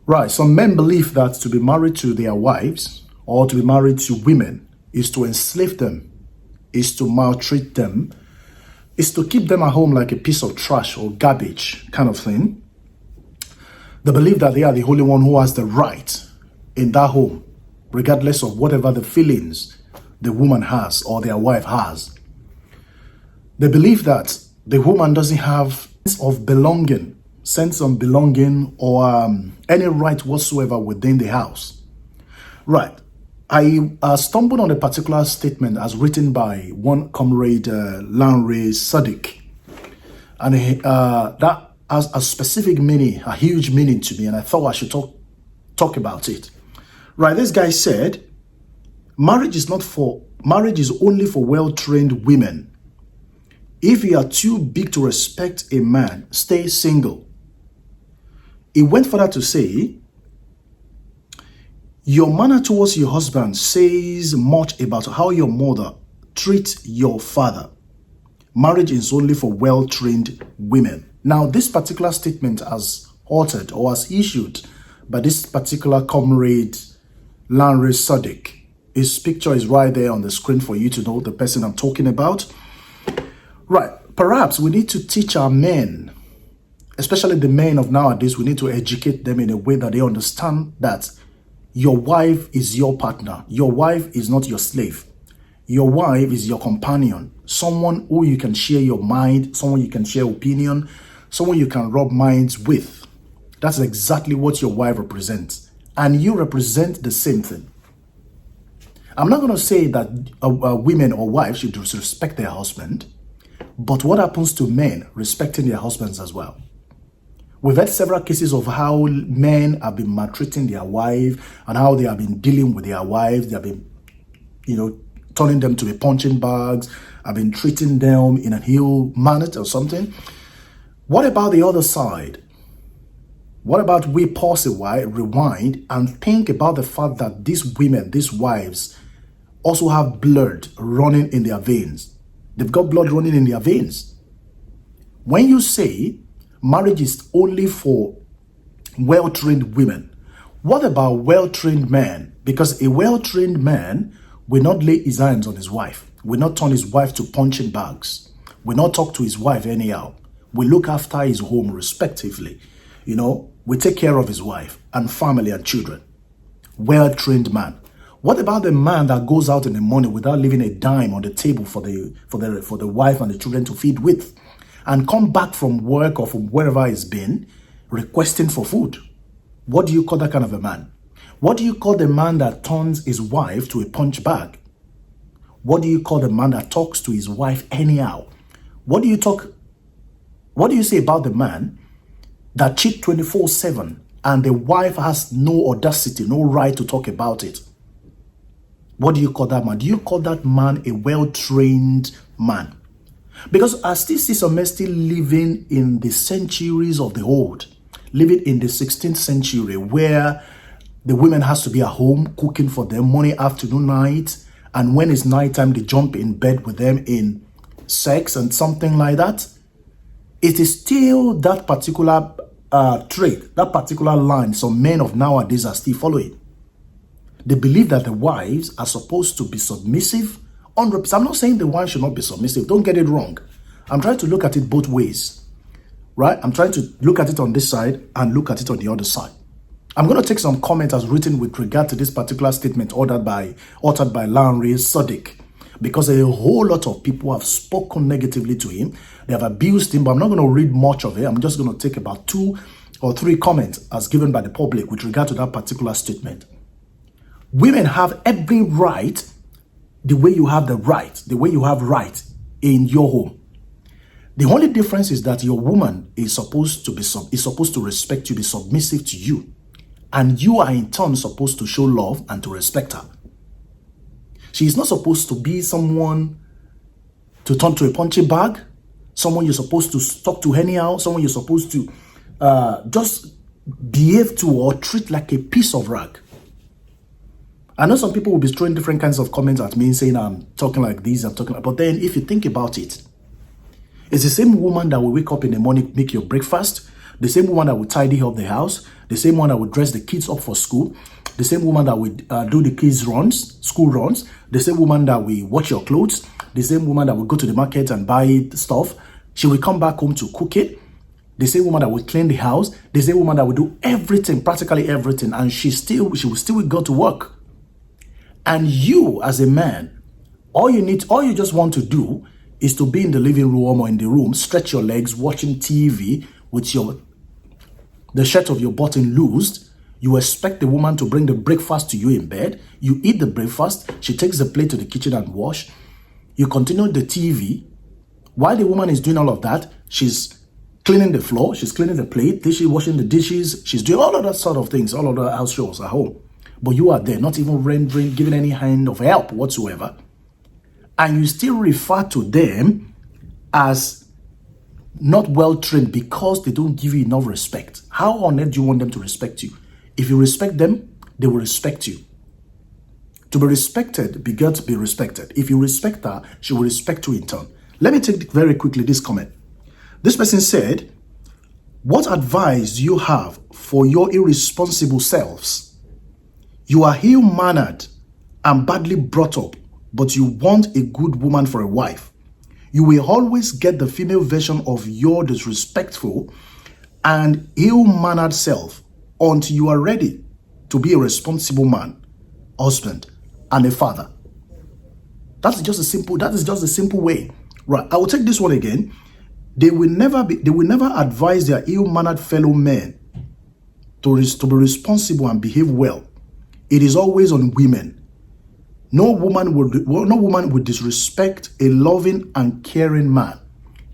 Right. Some men believe that to be married to their wives or to be married to women is to enslave them, is to maltreat them, is to keep them at home like a piece of trash or garbage kind of thing. They believe that they are the only one who has the right in that home, regardless of whatever the feelings the woman has or their wife has. They believe that the woman doesn't have sense of belonging or any right whatsoever within the house. Right. I stumbled on a particular statement as written by one Comrade Lanre Sadiq. And that has a specific meaning, a huge meaning to me. And I thought I should talk about it. Right. This guy said, marriage is only for well-trained women. If you are too big to respect a man, stay single. He went further to say, your manner towards your husband says much about how your mother treats your father. Marriage is only for well-trained women. Now, this particular statement has uttered or has issued by this particular Comrade Lanre Sadiq. His picture is right there on the screen for you to know the person I'm talking about. Right. Perhaps we need to teach our men, especially the men of nowadays, we need to educate them in a way that they understand that your wife is your partner. Your wife is not your slave. Your wife is your companion, someone who you can share your mind, someone you can share opinion, someone you can rub minds with. That's exactly what your wife represents. And you represent the same thing. I'm not going to say that women or wives should disrespect their husband, but what happens to men respecting their husbands as well? We've had several cases of how men have been maltreating their wife and how they have been dealing with their wives. They have been, turning them to be punching bags. Have been treating them in an ill manner or something. What about the other side? What about we pause a while, rewind, and think about the fact that these women, these wives, also have blood running in their veins. They've got blood running in their veins. When you say marriage is only for well-trained women, what about well-trained men? Because a well-trained man will not lay his hands on his wife, will not turn his wife to punching bags, will not talk to his wife anyhow, will look after his home respectively, will take care of his wife and family and children. Well-trained man. What about the man that goes out in the morning without leaving a dime on the table for the wife and the children to feed with, and come back from work or from wherever he's been requesting for food? What do you call that kind of a man? What do you call the man that turns his wife to a punch bag? What do you call the man that talks to his wife anyhow? What do you say about the man that cheats 24/7 and the wife has no audacity, no right to talk about it? What do you call that man? Do you call that man a well-trained man? Because I still see some men still living in the centuries of the old, living in the 16th century, where the women has to be at home cooking for them morning, afternoon, night, and when it's nighttime, they jump in bed with them in sex and something like that. It is still that particular trait, that particular line some men of nowadays are still following. They believe that the wives are supposed to be submissive. I'm not saying the wife should not be submissive. Don't get it wrong. I'm trying to look at it both ways, right? I'm trying to look at it on this side and look at it on the other side. I'm going to take some comments as written with regard to this particular statement uttered by Lanre Sadiq, because a whole lot of people have spoken negatively to him. They have abused him, but I'm not going to read much of it. I'm just going to take about 2 or 3 comments as given by the public with regard to that particular statement. Women have every right the way you have right in your home. The only difference is that your woman is supposed to respect you, be submissive to you. And you are in turn supposed to show love and to respect her. She is not supposed to be someone to turn to a punching bag, someone you're supposed to talk to anyhow, someone you're supposed to just behave to or treat like a piece of rag. I know some people will be throwing different kinds of comments at me saying I'm talking like this, but then if you think about it, it's the same woman that will wake up in the morning, make your breakfast, the same woman that would tidy up the house, the same one that would dress the kids up for school, the same woman that would do the kids' runs, school runs, the same woman that will watch your clothes, the same woman that will go to the market and buy stuff. She will come back home to cook it. The same woman that will clean the house, the same woman that will do everything, practically everything, and she will still go to work. And you, as a man, all you just want to do is to be in the living room or in the room, stretch your legs, watching TV with the shirt of your button loosed. You expect the woman to bring the breakfast to you in bed. You eat the breakfast. She takes the plate to the kitchen and wash. You continue the TV. While the woman is doing all of that, she's cleaning the floor. She's cleaning the plate. She's washing the dishes. She's doing all of that sort of things, all of the house chores at home. But you are there, not even giving any kind of help whatsoever. And you still refer to them as not well trained because they don't give you enough respect. How on earth do you want them to respect you? If you respect them, they will respect you. To be respected, be got to be respected. If you respect her, she will respect you in turn. Let me take very quickly this comment. This person said, what advice do you have for your irresponsible selves? You are ill-mannered and badly brought up, but you want a good woman for a wife. You will always get the female version of your disrespectful and ill-mannered self until you are ready to be a responsible man, husband, and a father. That is just a simple way. Right, I will take this one again. They will never advise their ill-mannered fellow men to be responsible and behave well. It is always on women. No woman would disrespect a loving and caring man.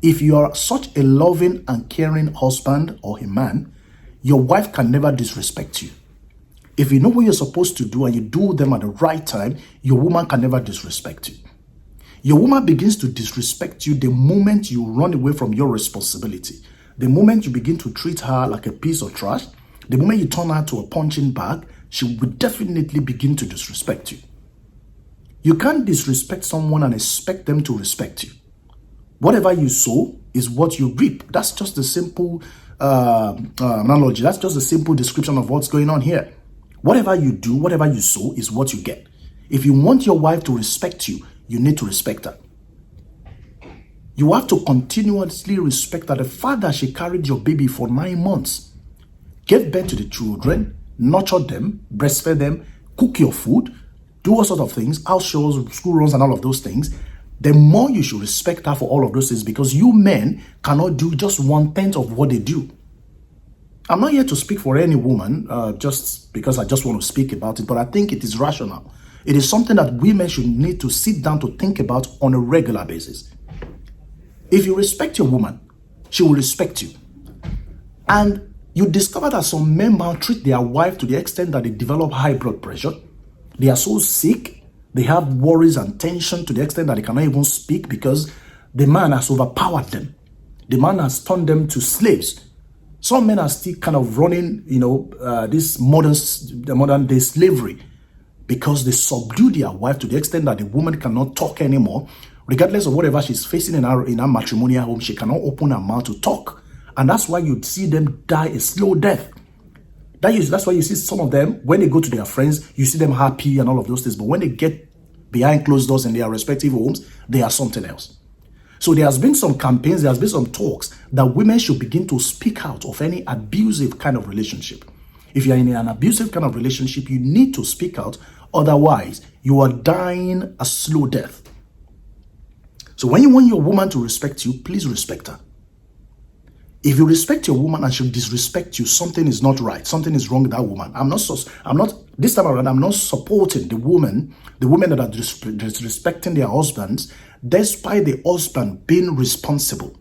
If you are such a loving and caring husband or a man, your wife can never disrespect you. If you know what you're supposed to do and you do them at the right time, your woman can never disrespect you. Your woman begins to disrespect you the moment you run away from your responsibility. The moment you begin to treat her like a piece of trash, the moment you turn her to a punching bag, she will definitely begin to disrespect you. You can't disrespect someone and expect them to respect you. Whatever you sow is what you reap. That's just a simple analogy. That's just a simple description of what's going on here. Whatever you do, whatever you sow is what you get. If you want your wife to respect you, you need to respect her. You have to continuously respect her. The fact that she carried your baby for 9 months, gave birth to the children, nurtured them, breastfed them, cook your food, do all sorts of things, house chores, school runs, and all of those things, the more you should respect her for all of those things, because you men cannot do just 1/10 of what they do. I'm not here to speak for any woman just because I just want to speak about it, but I think it is rational. It is something that women should need to sit down to think about on a regular basis. If you respect your woman, she will respect you. And you discover that some men maltreat their wife to the extent that they develop high blood pressure. They are so sick, they have worries and tension to the extent that they cannot even speak because the man has overpowered them. The man has turned them to slaves. Some men are still kind of running, this modern day slavery because they subdue their wife to the extent that the woman cannot talk anymore. Regardless of whatever she's facing in her matrimonial home, she cannot open her mouth to talk. And that's why you see them die a slow death. That's why you see some of them, when they go to their friends, you see them happy and all of those things. But when they get behind closed doors in their respective homes, they are something else. So there has been some campaigns, there has been some talks that women should begin to speak out of any abusive kind of relationship. If you're in an abusive kind of relationship, you need to speak out. Otherwise, you are dying a slow death. So when you want your woman to respect you, please respect her. If you respect your woman and she disrespect you, something is not right. Something is wrong with that woman. This time around, I'm not supporting the women that are disrespecting their husbands, despite the husband being responsible.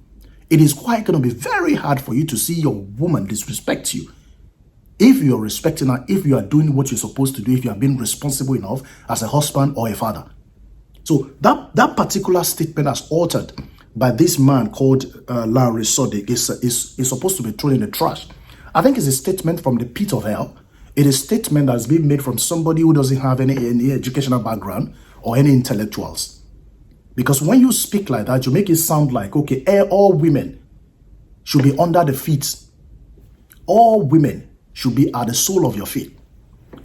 It is quite going to be very hard for you to see your woman disrespect you. If you're respecting her, if you are doing what you're supposed to do, if you are being responsible enough as a husband or a father. So that particular statement as uttered by this man called Lanre Sadiq is supposed to be thrown in the trash. I think it's a statement from the pit of hell. It is a statement that's been made from somebody who doesn't have any educational background or any intellectuals. Because when you speak like that, you make it sound like, okay, all women should be under the feet All women should be at the sole of your feet.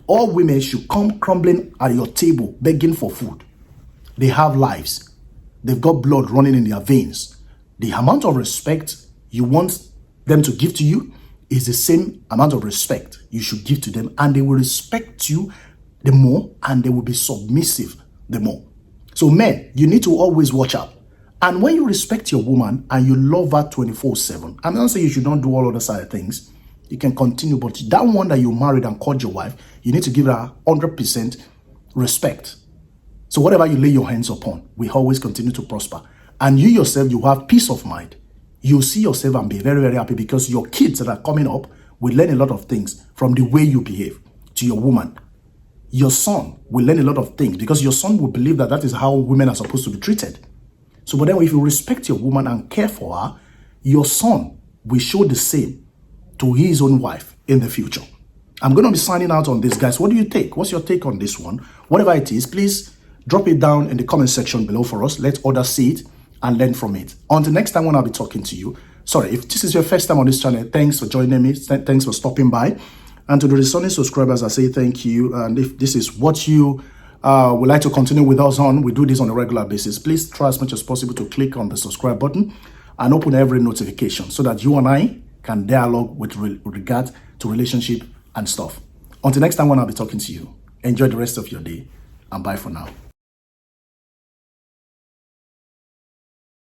All women should come crumbling at your table, begging for food. They have lives. They've got blood running in their veins. The amount of respect you want them to give to you is the same amount of respect you should give to them, and they will respect you the more, and they will be submissive the more. So men, you need to always watch out. And when you respect your woman and you love her 24/7, I'm not saying you should not do all other side of things. You can continue, but that one that you married and called your wife, you need to give her 100% respect. So whatever you lay your hands upon, we always continue to prosper. And you yourself, you have peace of mind. You see yourself and be very, very happy, because your kids that are coming up will learn a lot of things from the way you behave to your woman. Your son will learn a lot of things because your son will believe that that is how women are supposed to be treated. So, but then if you respect your woman and care for her, your son will show the same to his own wife in the future. I'm going to be signing out on this, guys. What do you think? What's your take on this one? Whatever it is, please drop it down in the comment section below for us. Let others see it and learn from it. Until next time when I'll be talking to you. Sorry, if this is your first time on this channel, thanks for joining me. Thanks for stopping by. And to the returning subscribers, I say thank you. And if this is what you would like to continue with us on, we do this on a regular basis. Please try as much as possible to click on the subscribe button and open every notification so that you and I can dialogue with regard to relationship and stuff. Until next time when I'll be talking to you, enjoy the rest of your day and bye for now.